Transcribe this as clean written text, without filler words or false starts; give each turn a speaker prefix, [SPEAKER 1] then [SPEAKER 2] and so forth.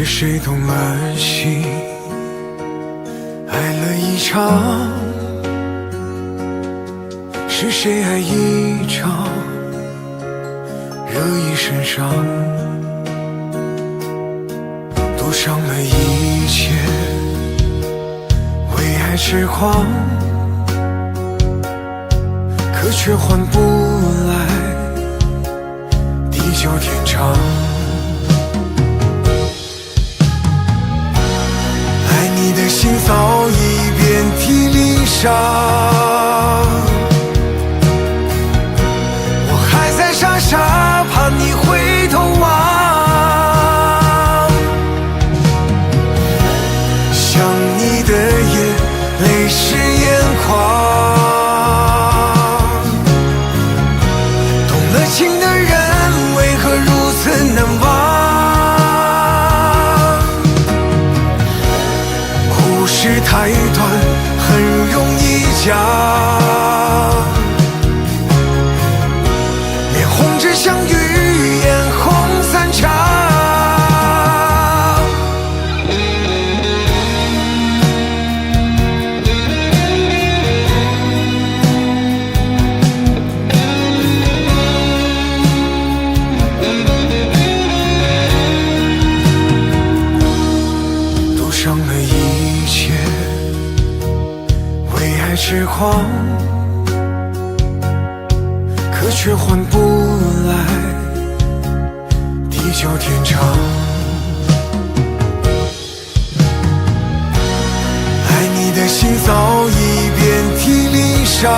[SPEAKER 1] 是谁动了心，爱了一场？是谁爱一场，热一身伤？赌上了一切，为爱痴狂，可却换不来地久天长。爱你的心早已遍体鳞伤，我还在傻傻盼你回头望，想你的夜泪湿眼眶，动了情的人为何如此难忘？故事太短，很容易讲，脸红只相遇，眼红散场。赌上了一切，为爱痴狂，可却换不来地久天长。爱你的心早已遍体鳞伤。